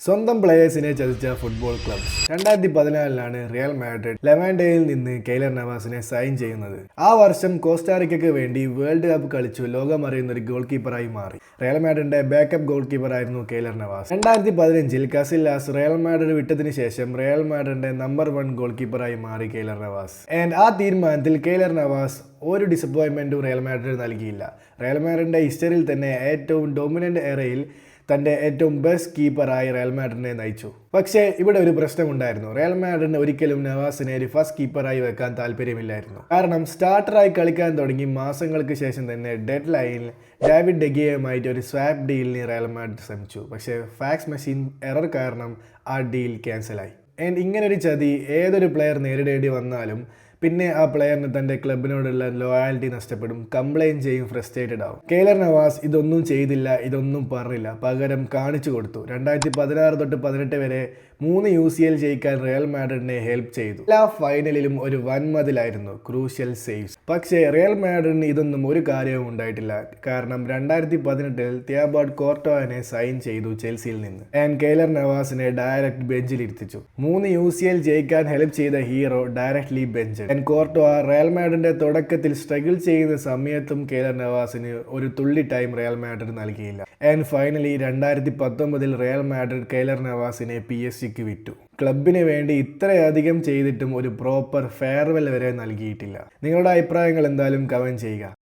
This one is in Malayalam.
സ്വന്തം പ്ലേയേഴ്സിനെ ചതിച്ച ഫുട്ബോൾ ക്ലബ് 2014 റിയൽ മാഡ്രിഡ് ലെവാൻഡയിൽ നിന്ന് കെയ്ലർ നവാസിനെ സൈൻ ചെയ്യുന്നത്. ആ വർഷം കോസ്റ്റാറിക്കയ്ക്ക് വേണ്ടി വേൾഡ് കപ്പ് കളിച്ചു ലോകമറിയുന്ന ഒരു ഗോൾ കീപ്പറായി മാറി. റിയൽ മാഡ്രിഡിന്റെ ബാക്കപ്പ് ഗോൾ കീപ്പറായിരുന്നു Keylor Navas. 2015 Casillas Real Madrid വിട്ടതിന് ശേഷം റിയൽ മാഡ്രിഡിന്റെ നമ്പർ 1 ഗോൾ കീപ്പറായി മാറി കെയ്ലർ നവാസ്. ആ തീരുമാനത്തിൽ കെയ്ലർ നവാസ് ഒരു ഡിസപ്പോയിൻമെന്റും റിയൽ മാഡ്രിഡ് നൽകിയില്ല. റിയൽ മാഡ്രിഡിന്റെ ഹിസ്റ്ററിയിൽ തന്നെ ഏറ്റവും ഡോമിനന്റ് എറയിൽ തൻ്റെ ഏറ്റവും ബെസ്റ്റ് കീപ്പറായി റിയൽ മാഡ്രിഡിനെ നയിച്ചു. പക്ഷേ ഇവിടെ ഒരു പ്രശ്നമുണ്ടായിരുന്നു. റിയൽ മാഡ്രിഡിന് ഒരിക്കലും നവാസിനെ ഒരു ഫസ്റ്റ് കീപ്പറായി വെക്കാൻ താല്പര്യമില്ലായിരുന്നു. കാരണം സ്റ്റാർട്ടറായി കളിക്കാൻ തുടങ്ങി മാസങ്ങൾക്ക് ശേഷം തന്നെ ഡെഡ് ലൈനിൽ ഡേവിഡ് ഡെഗിയയുമായിട്ട് ഒരു സ്വാപ്പ് ഡീലിന് റിയൽ മാഡ്രിഡ് ശ്രമിച്ചു. പക്ഷേ ഫാക്സ് മെഷീൻ എറർ കാരണം ആ ഡീൽ ക്യാൻസലായി. ഇങ്ങനൊരു ചതി ഏതൊരു പ്ലെയർ നേരിടേണ്ടി വന്നാലും പിന്നെ ആ പ്ലെയറിന് തൻ്റെ ക്ലബിനോടുള്ള ലോയാലിറ്റി നഷ്ടപ്പെടും, കംപ്ലൈൻറ്റ് ചെയ്യും, ഫ്രസ്ട്രേറ്റഡ് ആവും. കെയ്ലർ നവാസ് ഇതൊന്നും ചെയ്തില്ല, ഇതൊന്നും പറഞ്ഞില്ല, പകരം കാണിച്ചു കൊടുത്തു. 2016 തൊട്ട് 2018 വരെ 3 UCL ജയിക്കാൻ റിയൽ മാഡ്രിഡിനെ ഹെൽപ്പ് ചെയ്തു. എല്ലാ ഫൈനലിലും ഒരു വൻമതിലായിരുന്നു, ക്രൂഷ്യൽ സേവ്സ്. പക്ഷേ റിയൽ മാഡ്രിഡിന് ഇതൊന്നും ഒരു കാര്യവും ഉണ്ടായിട്ടില്ല. കാരണം 2018 തിയാബോട്ട് കോർട്ടോയെ സൈൻ ചെയ്തു ചെൽസിയിൽ നിന്ന്. കെയ്ലർ നവാസിനെ ഡയറക്റ്റ് ബെഞ്ചിൽ ഇരുത്തിച്ചു. 3 UCL ജയിക്കാൻ ഹെൽപ്പ് ചെയ്ത hero directly bench. Courtois Real മാഡ്രിഡിന്റെ തുടക്കത്തിൽ സ്ട്രഗിൾ ചെയ്യുന്ന സമയത്തും കെയ്ലർ നവാസിന് ഒരു തുള്ളി ടൈം റിയൽ മാഡ്രിഡ് നൽകിയില്ല. ഫൈനലി 2019 റിയൽ മാഡ്രിഡ് കെയ്ലർ നവാസിനെ PSG വിറ്റു. ക്ലബിന് വേണ്ടി ഇത്രയധികം ചെയ്തിട്ടും ഒരു പ്രോപ്പർ ഫെയർവെൽ വരെ നൽകിയിട്ടില്ല. നിങ്ങളുടെ അഭിപ്രായങ്ങൾ എന്തായാലും കമന്റ് ചെയ്യുക.